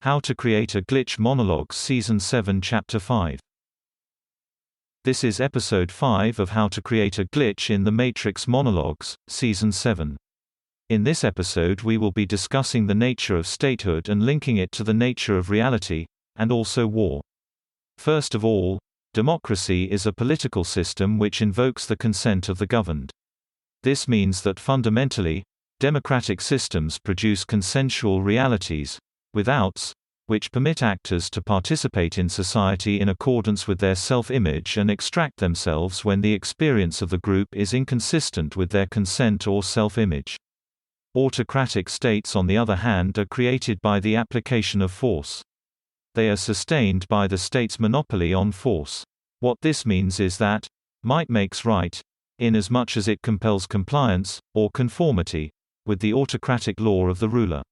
How to Create a Glitch Monologues Season 7 Chapter 5. This is Episode 5 of How to Create a Glitch in the Matrix Monologues, Season 7. In this episode we will be discussing the nature of statehood and linking it to the nature of reality, and also war. First of all, democracy is a political system which invokes the consent of the governed. This means that fundamentally, democratic systems produce consensual realities, withouts, which permit actors to participate in society in accordance with their self-image and extract themselves when the experience of the group is inconsistent with their consent or self-image. Autocratic states, on the other hand, are created by the application of force. They are sustained by the state's monopoly on force. What this means is that might makes right, inasmuch as it compels compliance, or conformity, with the autocratic law of the ruler.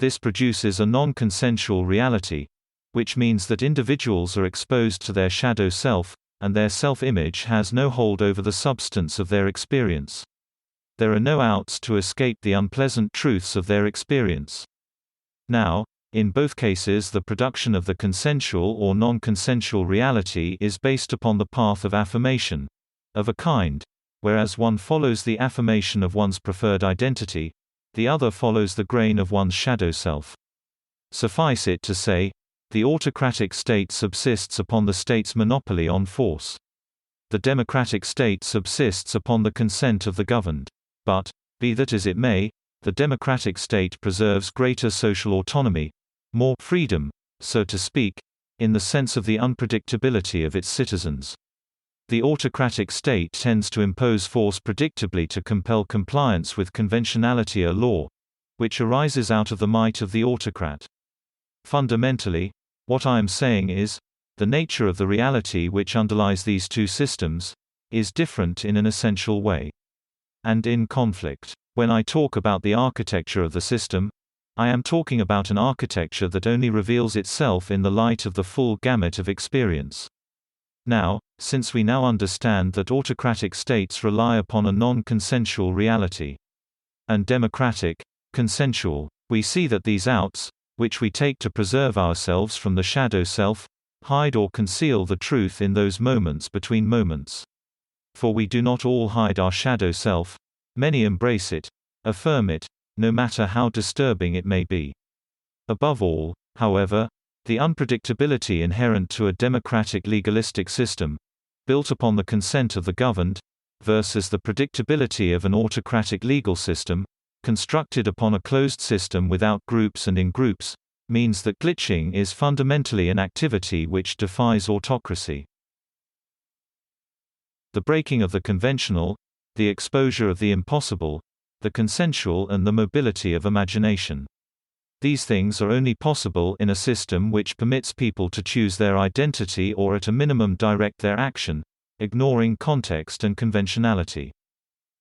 This produces a non-consensual reality, which means that individuals are exposed to their shadow self, and their self-image has no hold over the substance of their experience. There are no outs to escape the unpleasant truths of their experience. Now, in both cases the production of the consensual or non-consensual reality is based upon the path of affirmation, of a kind, whereas one follows the affirmation of one's preferred identity, the other follows the grain of one's shadow self. Suffice it to say, the autocratic state subsists upon the state's monopoly on force. The democratic state subsists upon the consent of the governed. But, be that as it may, the democratic state preserves greater social autonomy, more freedom, so to speak, in the sense of the unpredictability of its citizens. The autocratic state tends to impose force predictably to compel compliance with conventionality or law, which arises out of the might of the autocrat. Fundamentally, what I am saying is, the nature of the reality which underlies these two systems is different in an essential way, and in conflict. When I talk about the architecture of the system, I am talking about an architecture that only reveals itself in the light of the full gamut of experience. Now, since we now understand that autocratic states rely upon a non-consensual reality, and democratic, consensual, we see that these outs, which we take to preserve ourselves from the shadow self, hide or conceal the truth in those moments between moments. For we do not all hide our shadow self, many embrace it, affirm it, no matter how disturbing it may be. Above all, however, the unpredictability inherent to a democratic legalistic system, built upon the consent of the governed, versus the predictability of an autocratic legal system, constructed upon a closed system without groups and in groups, means that glitching is fundamentally an activity which defies autocracy. The breaking of the conventional, the exposure of the impossible, the consensual and the mobility of imagination. These things are only possible in a system which permits people to choose their identity or at a minimum direct their action, ignoring context and conventionality.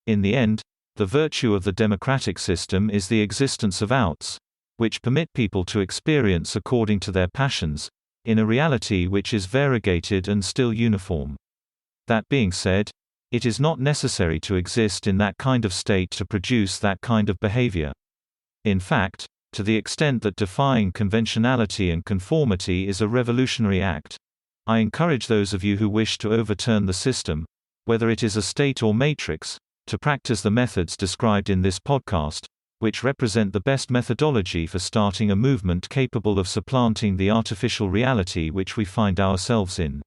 In the end, the virtue of the democratic system is the existence of outs, which permit people to experience according to their passions, in a reality which is variegated and still uniform. That being said, it is not necessary to exist in that kind of state to produce that kind of behavior. In fact, to the extent that defying conventionality and conformity is a revolutionary act, I encourage those of you who wish to overturn the system, whether it is a state or matrix, to practice the methods described in this podcast, which represent the best methodology for starting a movement capable of supplanting the artificial reality which we find ourselves in.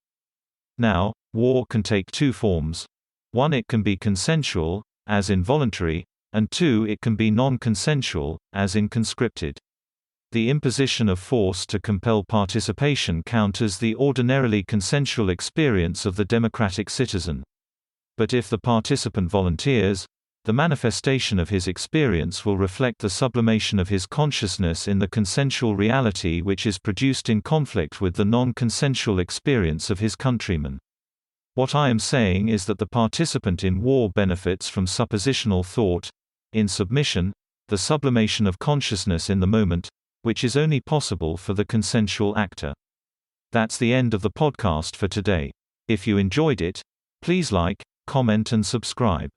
Now, war can take two forms. One, it can be consensual, as in voluntary, and two, it can be non-consensual, as in conscripted. The imposition of force to compel participation counters the ordinarily consensual experience of the democratic citizen. But if the participant volunteers, the manifestation of his experience will reflect the sublimation of his consciousness in the consensual reality which is produced in conflict with the non-consensual experience of his countrymen. What I am saying is that the participant in war benefits from suppositional thought, in submission, the sublimation of consciousness in the moment, which is only possible for the consensual actor. That's the end of the podcast for today. If you enjoyed it, please like, comment and subscribe.